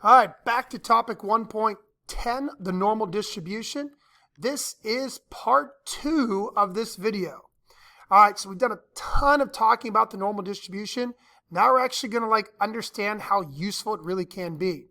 All right, back to topic 1.10, the normal distribution. This is part 2 of this video. All right, so we've done a ton of talking about the normal distribution. Now we're actually going to understand how useful it really can be.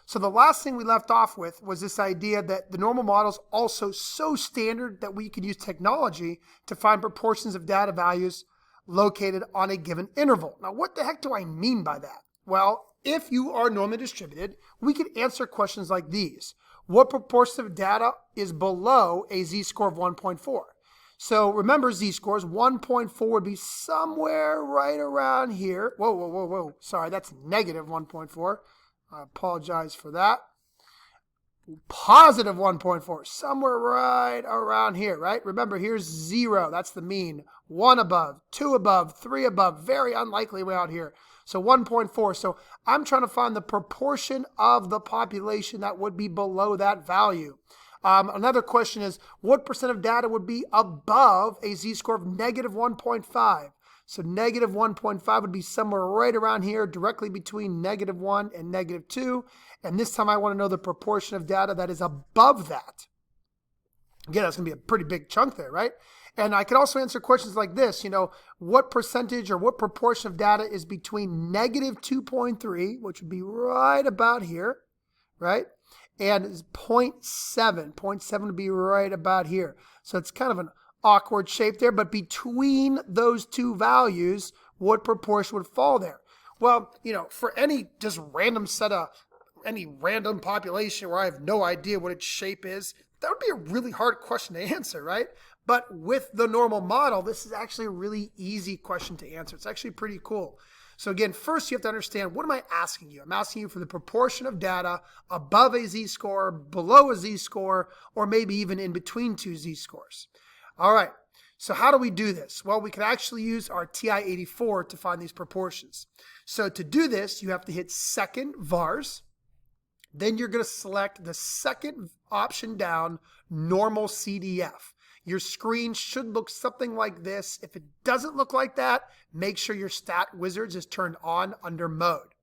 So the last thing we left off with was this idea that the normal model is also so standard that we can use technology to find proportions of data values located on a given interval. Now, what the heck do I mean by that? Well, if you are normally distributed, we can answer questions like these. What proportion of data is below a z-score of 1.4? So remember z-scores, 1.4 would be somewhere right around here. Whoa. Sorry, that's negative 1.4. I apologize for that. Positive 1.4, somewhere right around here, right? Remember, here's 0. That's the mean. 1 above, 2 above, 3 above. Very unlikely around here. So 1.4. So I'm trying to find the proportion of the population that would be below that value. Another question is, what percent of data would be above a z-score of negative 1.5? So negative 1.5 would be somewhere right around here, directly between negative 1 and negative 2. And this time I want to know the proportion of data that is above that. Again, that's going to be a pretty big chunk there, right? And I could also answer questions like this, what percentage or what proportion of data is between negative 2.3, which would be right about here, right? And 0.7. 0.7 would be right about here. So it's kind of an awkward shape there, but between those two values, what proportion would fall there? Well, for any just random any random population where I have no idea what its shape is, that would be a really hard question to answer, right? But with the normal model, this is actually a really easy question to answer. It's actually pretty cool. So again, first you have to understand, what am I asking you? I'm asking you for the proportion of data above a z-score, below a z-score, or maybe even in between two z-scores. All right, so how do we do this? Well, we can actually use our TI-84 to find these proportions. So to do this, you have to hit second vars. Then you're going to select the second option down, NormalCDF. Your screen should look something like this. If it doesn't look like that, make sure your stat wizards is turned on under mode.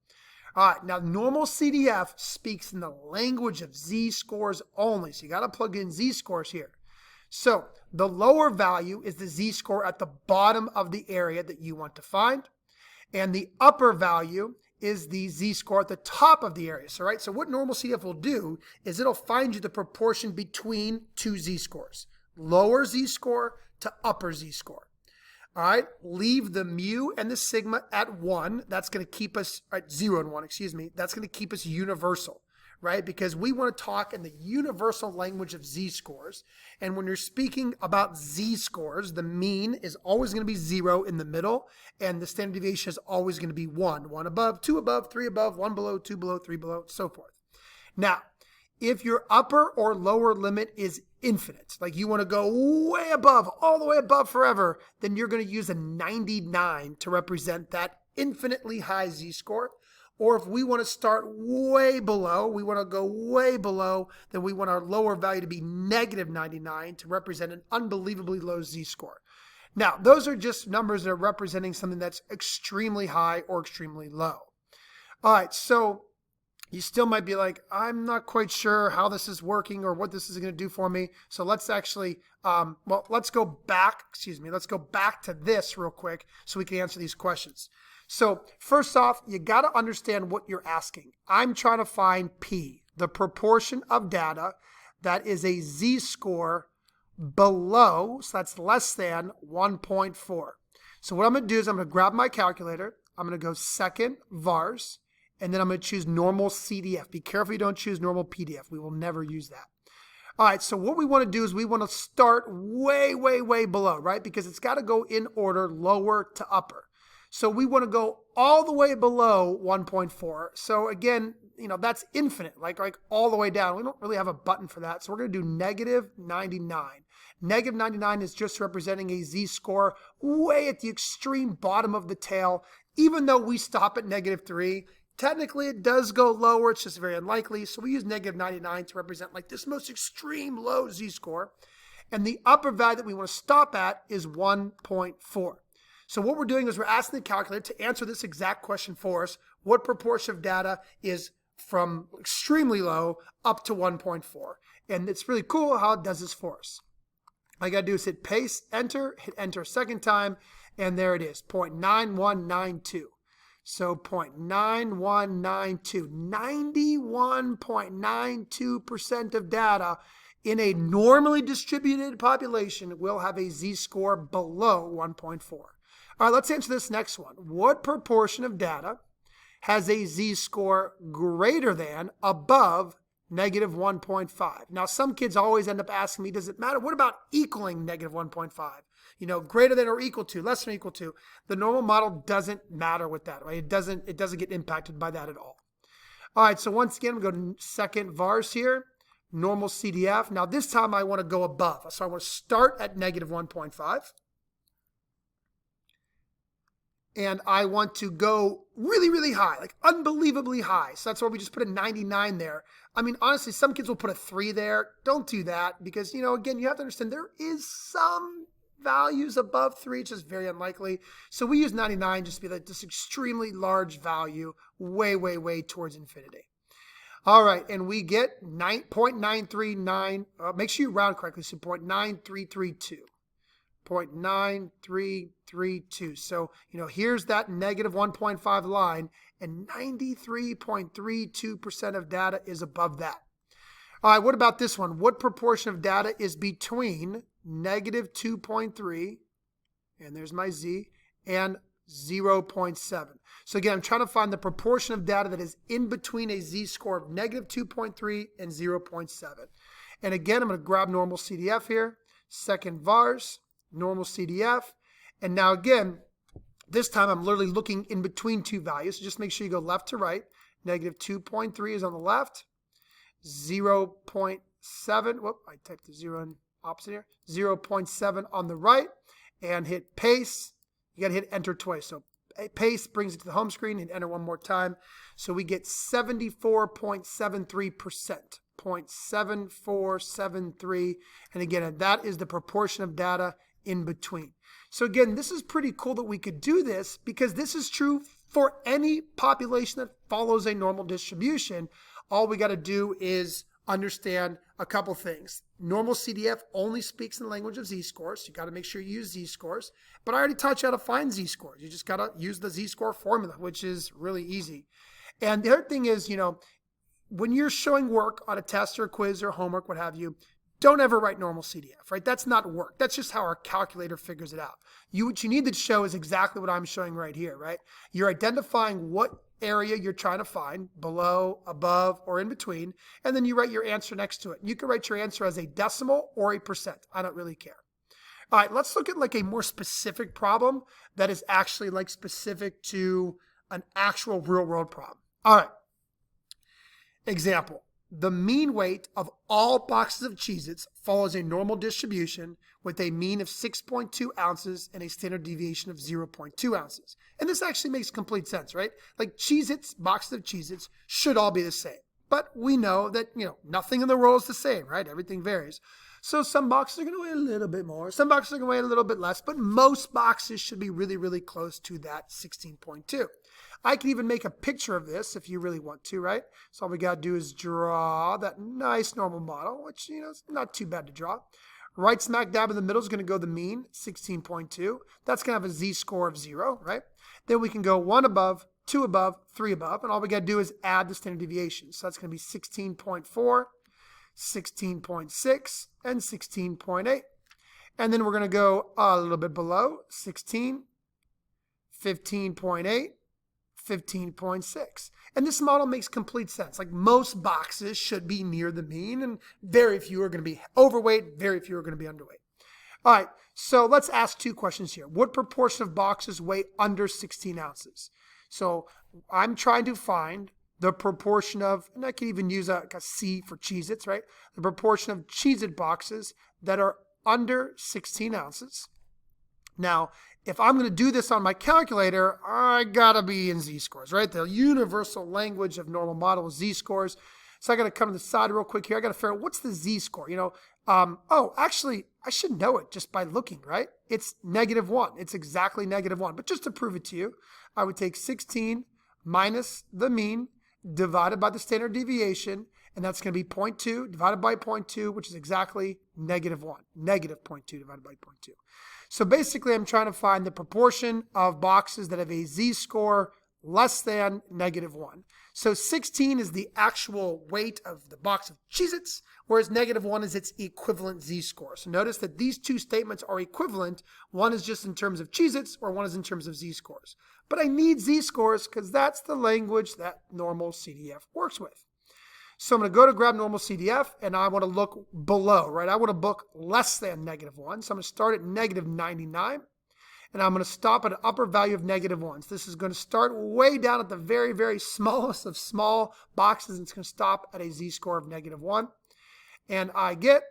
All right, now NormalCDF speaks in the language of z-scores only. So you got to plug in z-scores here. So the lower value is the z-score at the bottom of the area that you want to find. And the upper value is the z-score at the top of the area. So what NormalCDF will do is it'll find you the proportion between two z-scores. Lower z-score to upper z-score. All right, leave the mu and the sigma at 1. That's going to keep us at 0 and 1, excuse me. That's going to keep us universal, right? Because we want to talk in the universal language of z-scores. And when you're speaking about z-scores, the mean is always going to be 0 in the middle, and the standard deviation is always going to be 1. 1 above, 2 above, 3 above, 1 below, 2 below, 3 below, so forth. Now, if your upper or lower limit is infinite, like you want to go way above, all the way above forever, then you're going to use a 99 to represent that infinitely high z-score. Or if we want to start way below, we want to go way below, then we want our lower value to be negative 99 to represent an unbelievably low z-score. Now, those are just numbers that are representing something that's extremely high or extremely low. All right, so you still might be like, I'm not quite sure how this is working or what this is going to do for me. So let's actually, let's go back to this real quick so we can answer these questions. So first off, you got to understand what you're asking. I'm trying to find P, the proportion of data that is a z-score below, so that's less than 1.4. So what I'm going to do is I'm going to grab my calculator. I'm going to go second vars. And then I'm going to choose NormalCDF. Be careful you don't choose NormalPDF. We will never use that. All right, so what we want to do is we want to start way below, right? Because it's got to go in order lower to upper. So we want to go all the way below 1.4. So again, that's infinite, like all the way down. We don't really have a button for that. So we're going to do negative 99. Negative 99 is just representing a z-score way at the extreme bottom of the tail. Even though we stop at negative 3, technically it does go lower. It's just very unlikely. So we use negative 99 to represent like this most extreme low z-score. And the upper value that we want to stop at is 1.4. So what we're doing is we're asking the calculator to answer this exact question for us. What proportion of data is from extremely low up to 1.4. And it's really cool how it does this for us. All you got to do is hit paste, enter, hit enter a second time, and there it is, 0.9192. So 0.9192, 91.92% of data in a normally distributed population will have a z-score below 1.4. All right, let's answer this next one. What proportion of data has a z-score greater than, above, negative 1.5? Now, some kids always end up asking me, does it matter? What about equaling negative 1.5? You know, greater than or equal to, less than or equal to. The normal model doesn't matter with that, right? It doesn't get impacted by that at all. All right, so once again, we go to second vars here, normal CDF. Now, this time I want to go above. So I want to start at negative 1.5. And I want to go really, really high, like unbelievably high. So that's why we just put a 99 there. I mean, honestly, some kids will put a 3 there. Don't do that because, you know, again, you have to understand there is some values above 3. It's just very unlikely. So we use 99 just to be like this extremely large value, way, way, way towards infinity. All right, and we get 0.939. Make sure you round correctly, so 0.9332. 0.9332. So, you know, here's that negative 1.5 line, and 93.32% of data is above that. All right, what about this one? What proportion of data is between negative 2.3, and there's my z, and 0.7? So again, I'm trying to find the proportion of data that is in between a z-score of negative 2.3 and 0.7. And again, I'm going to grab normal CDF here, second vars, normal CDF. And now again, this time I'm literally looking in between two values. So just make sure you go left to right. Negative 2.3 is on the left. 0.7, whoop, I typed the 0 in opposite here. 0.7 on the right. And hit paste. You got to hit enter twice. So paste brings it to the home screen, and enter one more time. So we get 74.73%. 0.7473. And again, that is the proportion of data in between. So again, this is pretty cool that we could do this because this is true for any population that follows a normal distribution. All we got to do is understand a couple things. Normal CDF only speaks in the language of z-scores. So you got to make sure you use z-scores. But I already taught you how to find z-scores. You just got to use the z-score formula, which is really easy. And the other thing is, you know, when you're showing work on a test or a quiz or homework, what have you, don't ever write normal CDF, right? That's not work. That's just how our calculator figures it out. What you need to show is exactly what I'm showing right here, right? You're identifying what area you're trying to find, below, above, or in between, and then you write your answer next to it. You can write your answer as a decimal or a percent. I don't really care. All right, let's look at like a more specific problem that is actually like specific to an actual real world problem. All right. Example. The mean weight of all boxes of Cheez-Its follows a normal distribution with a mean of 6.2 ounces and a standard deviation of 0.2 ounces. And this actually makes complete sense, right? Like Cheez-Its, boxes of Cheez-Its should all be the same. But we know that, you know, nothing in the world is the same, right? Everything varies. So some boxes are going to weigh a little bit more. Some boxes are going to weigh a little bit less. But most boxes should be really, really close to that 16.2. I can even make a picture of this if you really want to, right? So all we got to do is draw that nice normal model, which, you know, it's not too bad to draw. Right smack dab in the middle is going to go the mean, 16.2. That's going to have a z-score of 0, right? Then we can go 1 above, 2 above, 3 above, and all we got to do is add the standard deviation. So that's going to be 16.4, 16.6, and 16.8. And then we're going to go a little bit below, 16, 15.8, 15.6. And this model makes complete sense. Like most boxes should be near the mean, and very few are going to be overweight, very few are going to be underweight. All right, so let's ask two questions here. What proportion of boxes weigh under 16 ounces? So I'm trying to find the proportion of, and I can even use a C for Cheez-Its, right? The proportion of Cheez-It boxes that are under 16 ounces. Now, if I'm going to do this on my calculator, I got to be in z-scores, right? The universal language of normal model is z-scores. So I got to come to the side real quick here. I got to figure out what's the z-score, you know? Oh, actually, I should know it just by looking, right? It's -1. It's exactly -1. But just to prove it to you, I would take 16 minus the mean divided by the standard deviation, and that's going to be 0.2 divided by 0.2, which is exactly -1. Negative 0.2 divided by 0.2. So basically, I'm trying to find the proportion of boxes that have a z-score less than -1. So 16 is the actual weight of the box of Cheez-Its, whereas -1 is its equivalent z-score. So notice that these two statements are equivalent. One is just in terms of Cheez-Its, or one is in terms of z-scores. But I need z-scores because that's the language that NormalCDF works with. So I'm going to go to grab NormalCDF, and I want to look below, right? I want to book less than -1. So I'm going to start at -99, and I'm going to stop at an upper value of -1. So this is going to start way down at the very, very smallest of small boxes, and it's going to stop at a z-score of -1. And I get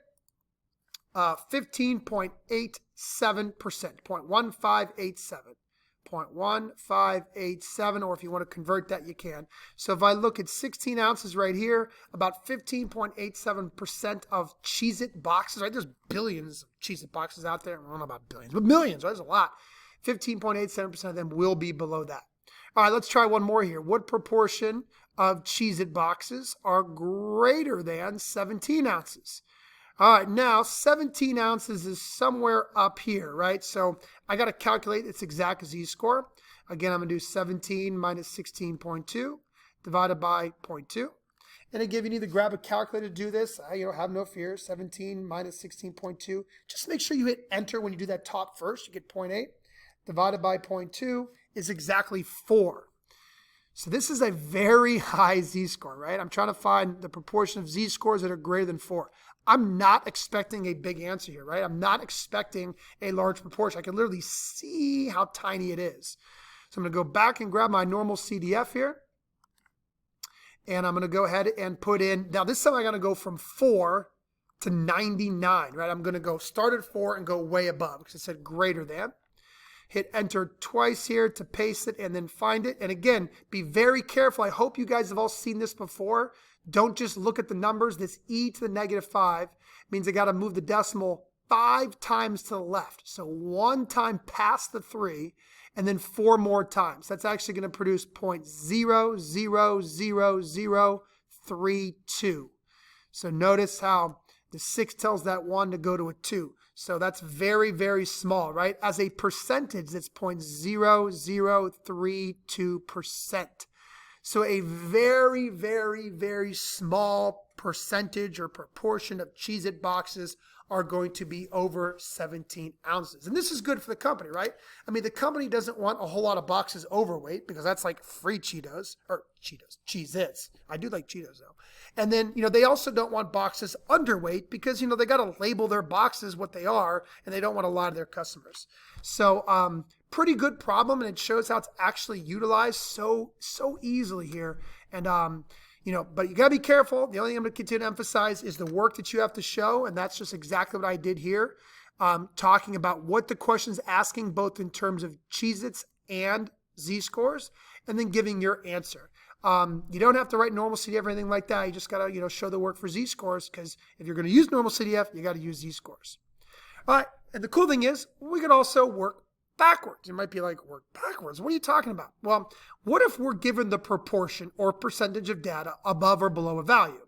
15.87%, 0.1587. 0.1587, or if you want to convert that, you can. So if I look at 16 ounces right here, about 15.87% of Cheez-It boxes, right? There's billions of Cheez-It boxes out there. I don't know about billions, but millions, right? There's a lot. 15.87% of them will be below that. All right, let's try one more here. What proportion of Cheez-It boxes are greater than 17 ounces? All right, now 17 ounces is somewhere up here, right? So I got to calculate its exact z-score. Again, I'm going to do 17 minus 16.2 divided by 0.2. And again, you need to grab a calculator to do this. Have no fear. 17 minus 16.2. Just make sure you hit enter when you do that top first. You get 0.8 divided by 0.2 is exactly 4. So this is a very high z-score, right? I'm trying to find the proportion of z-scores that are greater than 4. I'm not expecting a big answer here, right? I'm not expecting a large proportion. I can literally see how tiny it is. So I'm going to go back and grab my NormalCDF here. And I'm going to go ahead and put in, now this time I'm going to go from 4 to 99, right? I'm going to go start at 4 and go way above because it said greater than. Hit enter twice here to paste it and then find it. And again, be very careful. I hope you guys have all seen this before. Don't just look at the numbers. This e to the -5 means I got to move the decimal 5 times to the left. So 1 time past the 3 and then 4 more times. That's actually going to produce 0.000032. So notice how the 6 tells that 1 to go to a 2. So that's very, very small, right? As a percentage, it's 0.0032%. So a very, very, very small percentage or proportion of Cheez-It boxes are going to be over 17 ounces. And this is good for the company, right? I mean, the company doesn't want a whole lot of boxes overweight because that's like free Cheez-Its. I do like Cheetos though. And then, they also don't want boxes underweight because, they got to label their boxes what they are and they don't want to lie to their customers. So, pretty good problem, and it shows how it's actually utilized so easily here. And but you got to be careful. The only thing I'm going to continue to emphasize is the work that you have to show, and that's just exactly what I did here, talking about what the question's asking, both in terms of Cheez-Its and z-scores, and then giving your answer. You don't have to write NormalCDF or anything like that. You just got to show the work for z-scores, because if you're going to use NormalCDF, you got to use z-scores. All right, and the cool thing is we can also work backwards. You might be like, work backwards? What are you talking about? Well, what if we're given the proportion or percentage of data above or below a value?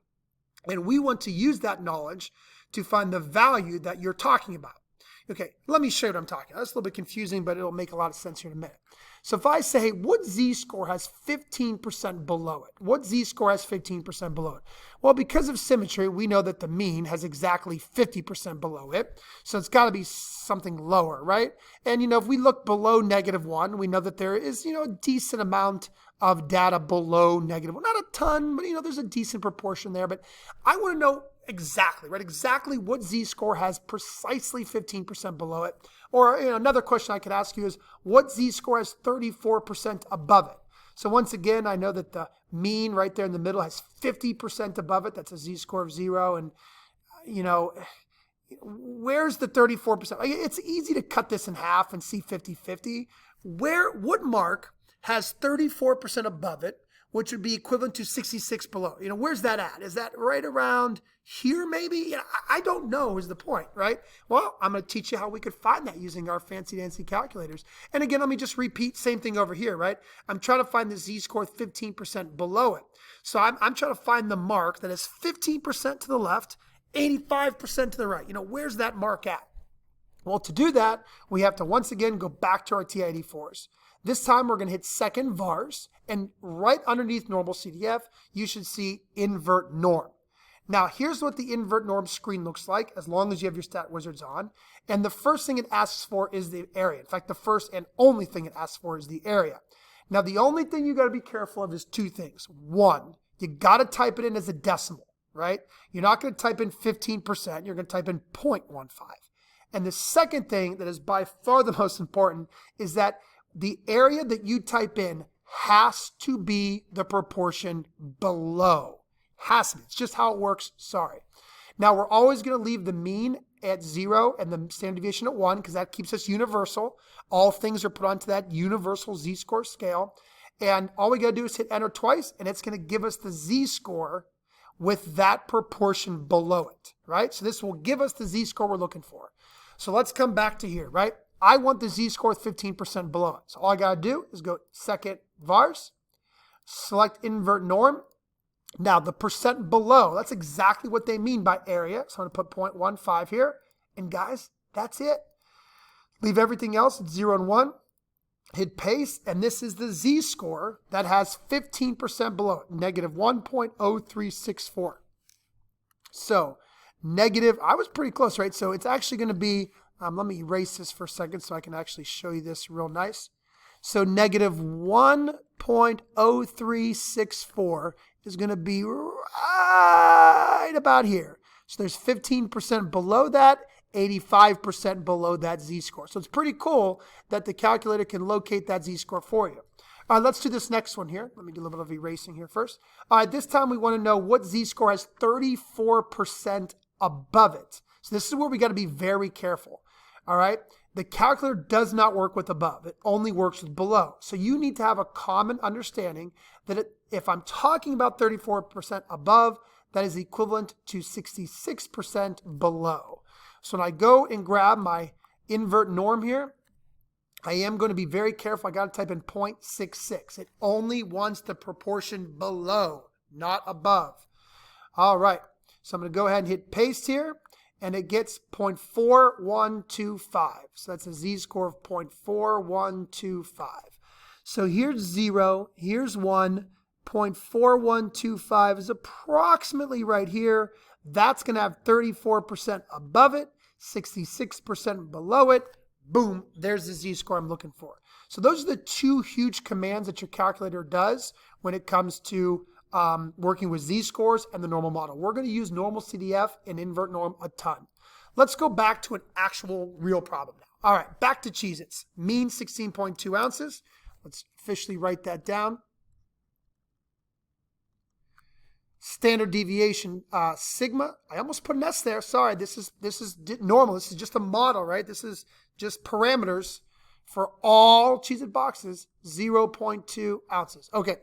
And we want to use that knowledge to find the value that you're talking about. Okay, let me show you what I'm talking about. That's a little bit confusing, but it'll make a lot of sense here in a minute. So if I say, hey, what z-score has 15% below it? What z-score has 15% below it? Well, because of symmetry, we know that the mean has exactly 50% below it. So it's got to be something lower, right? And, if we look below -1, we know that there is, a decent amount of data below -1. Not a ton, but, there's a decent proportion there. But I want to know exactly, right? Exactly what z-score has precisely 15% below it. Or another question I could ask you is, what z-score has 34% above it? So once again, I know that the mean right there in the middle has 50% above it. That's a z-score of 0. And, where's the 34%? It's easy to cut this in half and see 50-50. What mark has 34% above it, which would be equivalent to 66 below? Where's that at? Is that right around here maybe? I don't know is the point, right? Well, I'm going to teach you how we could find that using our fancy dancy calculators. And again, let me just repeat, same thing over here, right? I'm trying to find the z-score 15% below it. So I'm trying to find the mark that is 15% to the left, 85% to the right. Where's that mark at? Well, to do that, we have to once again go back to our TI-84s. This time we're going to hit second vars, and right underneath NormalCDF, you should see invert norm. Now, here's what the invert norm screen looks like as long as you have your stat wizards on. And the first thing it asks for is the area. In fact, the first and only thing it asks for is the area. Now, the only thing you got to be careful of is two things. One, you got to type it in as a decimal, right? You're not going to type in 15%. You're going to type in 0.15. And the second thing that is by far the most important is that the area that you type in has to be the proportion below. Has to be. It's just how it works. Sorry. Now, we're always going to leave the mean at 0 and the standard deviation at 1 because that keeps us universal. All things are put onto that universal z-score scale. And all we got to do is hit enter twice, and it's going to give us the z-score with that proportion below it, right? So this will give us the z-score we're looking for. So let's come back to here, right? I want the z-score with 15% below it. So all I got to do is go second vars, select invert norm. Now, the percent below, that's exactly what they mean by area. So I'm going to put 0.15 here. And guys, that's it. Leave everything else at 0 and 1. Hit paste. And this is the z-score that has 15% below it, negative 1.0364. So negative, I was pretty close, right? So it's actually going to be, let me erase this for a second so I can actually show you this real nice. So negative 1.0364 is going to be right about here. So there's 15% below that, 85% below that z-score. So it's pretty cool that the calculator can locate that z-score for you. All right, let's do this next one here. Let me do a little bit of erasing here first. All right, this time we want to know what z-score has 34% above it. So this is where we got to be very careful. All right, the calculator does not work with above. It only works with below. So you need to have a common understanding that if I'm talking about 34% above, that is equivalent to 66% below. So when I go and grab my invert norm here, I am going to be very careful. I got to type in 0.66. It only wants the proportion below, not above. All right, so I'm going to go ahead and hit paste here. And it gets 0.4125. So that's a z-score of 0.4125. So here's 0, here's 1. 0.4125 is approximately right here. That's going to have 34% above it, 66% below it. Boom, there's the z-score I'm looking for. So those are the two huge commands that your calculator does when it comes to working with z-scores and the normal model. We're going to use NormalCDF and invert norm a ton. Let's go back to an actual real problem now. All right, back to Cheez-Its. Mean 16.2 ounces. Let's officially write that down. Standard deviation sigma. I almost put an S there. Sorry, this is normal. This is just a model, right? This is just parameters for all Cheez-It boxes. 0.2 ounces. Okay.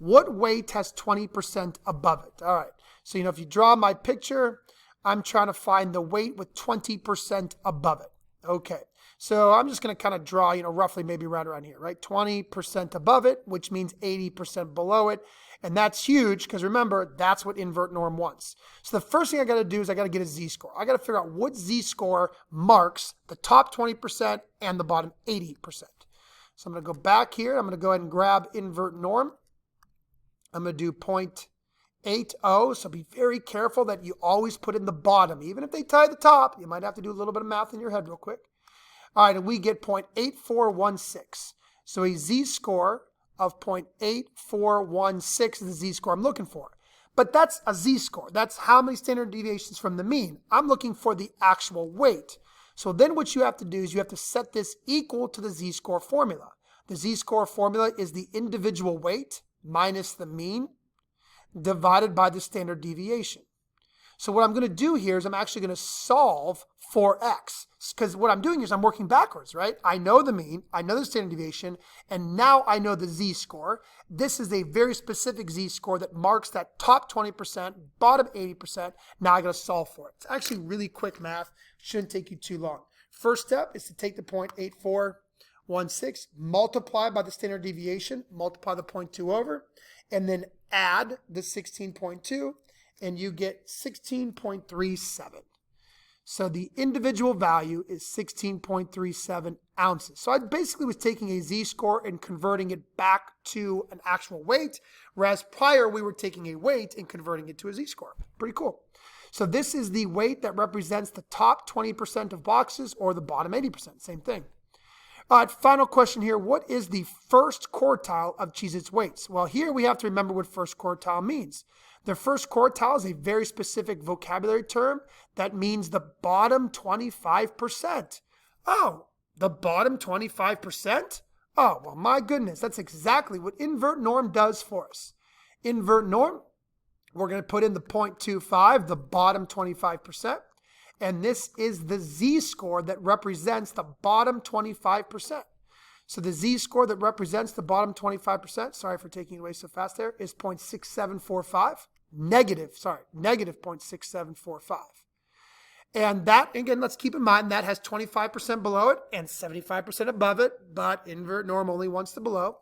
What weight has 20% above it? All right. So, if you draw my picture, I'm trying to find the weight with 20% above it. Okay. So I'm just going to kind of draw, roughly maybe right around here, right? 20% above it, which means 80% below it. And that's huge because remember, that's what invert norm wants. So the first thing I got to do is I got to get a z-score. I got to figure out what z-score marks the top 20% and the bottom 80%. So I'm going to go back here. I'm going to go ahead and grab invert norm. I'm going to do 0.80, so be very careful that you always put in the bottom. Even if they tie the top, you might have to do a little bit of math in your head real quick. All right, and we get 0.8416. So a z-score of 0.8416 is the z-score I'm looking for. But that's a z-score. That's how many standard deviations from the mean. I'm looking for the actual weight. So then what you have to do is you have to set this equal to the z-score formula. The z-score formula is the individual weight minus the mean divided by the standard deviation. So what I'm going to do here is I'm actually going to solve for x. Because what I'm doing is I'm working backwards, right? I know the mean, I know the standard deviation, and now I know the z-score. This is a very specific z-score that marks that top 20%, bottom 80%. Now I got to solve for it. It's actually really quick math. Shouldn't take you too long. First step is to take the 0.8416, multiply by the standard deviation, multiply the 0.2 over, and then add the 16.2, and you get 16.37. So the individual value is 16.37 ounces. So I basically was taking a z-score and converting it back to an actual weight, whereas prior we were taking a weight and converting it to a z-score. Pretty cool. So this is the weight that represents the top 20% of boxes or the bottom 80%, same thing. All right, final question here. What is the first quartile of Cheez-Its weights? Well, here we have to remember what first quartile means. The first quartile is a very specific vocabulary term that means the bottom 25%. Oh, the bottom 25%? Oh, well, my goodness, that's exactly what invert norm does for us. Invert norm, we're going to put in the 0.25, the bottom 25%. And this is the z-score that represents the bottom 25%. So the z-score that represents the bottom 25%, sorry for taking it away so fast there, is 0.6745. Negative 0.6745. And that, again, let's keep in mind that has 25% below it and 75% above it, but invert norm only wants the below.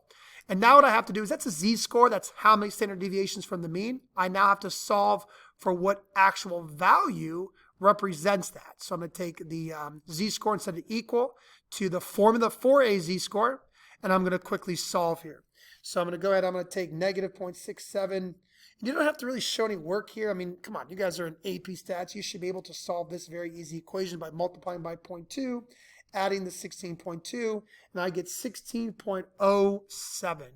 And now what I have to do is, that's a z-score, that's how many standard deviations from the mean. I now have to solve for what actual value represents that. So I'm going to take the z-score and set it equal to the formula for a z-score, and I'm going to quickly solve here. So I'm going to go ahead, I'm going to take negative 0.67. You don't have to really show any work here. I mean, come on, you guys are in AP stats. You should be able to solve this very easy equation by multiplying by 0.2, adding the 16.2, and I get 16.07.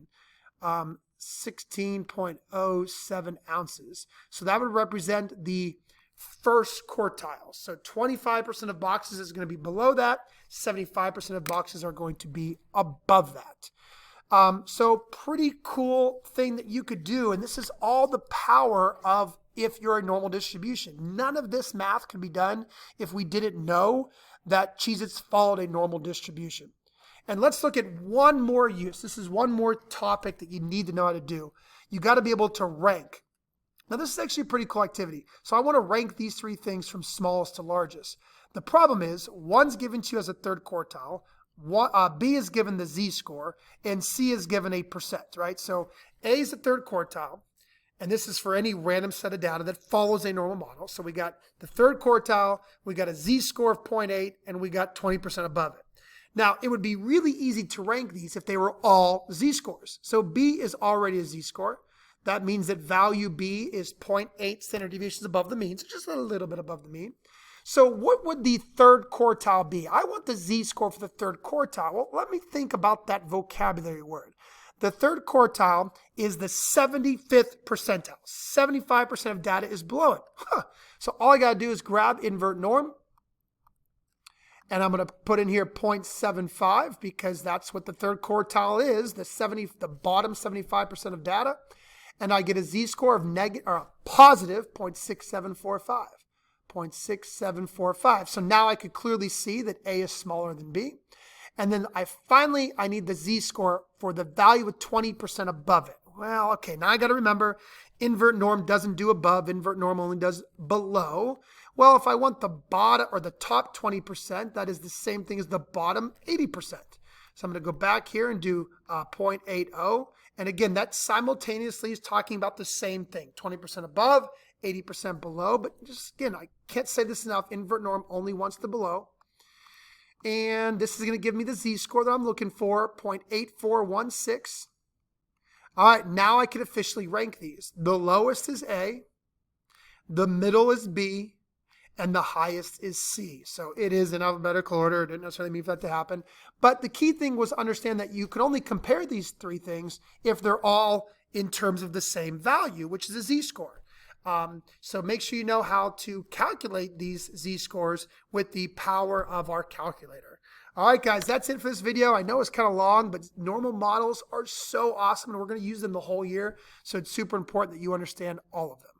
16.07 ounces. So that would represent the first quartile. So 25% of boxes is going to be below that. 75% of boxes are going to be above that. So pretty cool thing that you could do. And this is all the power of if you're a normal distribution. None of this math could be done if we didn't know that Cheez-Its followed a normal distribution. And let's look at one more use. This is one more topic that you need to know how to do. You got to be able to rank. Now, this is actually a pretty cool activity. So I want to rank these three things from smallest to largest. The problem is, one's given to you as a third quartile, B is given the z-score, and C is given a percent, right? So A is the third quartile, and this is for any random set of data that follows a normal model. So we got the third quartile, we got a z-score of 0.8, and we got 20% above it. Now, it would be really easy to rank these if they were all z-scores. So B is already a z-score. That means that value B is 0.8 standard deviations above the mean, so just a little bit above the mean. So what would the third quartile be? I want the z-score for the third quartile. Well, let me think about that vocabulary word. The third quartile is the 75th percentile. 75% of data is below it. So all I got to do is grab invert norm, and I'm going to put in here 0.75 because that's what the third quartile is, the bottom 75% of data. And I get a z-score of positive 0.6745. 0.6745. So now I could clearly see that A is smaller than B. And then I need the z-score for the value with 20% above it. Well, okay, now I got to remember, invert norm doesn't do above, invert norm only does below. Well, if I want the bottom or the top 20%, that is the same thing as the bottom 80%. So I'm going to go back here and do 0.80. And again, that simultaneously is talking about the same thing, 20% above, 80% below. But just again, I can't say this enough. Invert norm only wants the below. And this is going to give me the z-score that I'm looking for, 0.8416. All right, now I can officially rank these. The lowest is A, the middle is B, and the highest is C. So it is in alphabetical order. It didn't necessarily mean for that to happen. But the key thing was understand that you can only compare these three things if they're all in terms of the same value, which is a z-score. So make sure you know how to calculate these z-scores with the power of our calculator. All right, guys, that's it for this video. I know it's kind of long, but normal models are so awesome, and we're going to use them the whole year. So it's super important that you understand all of them.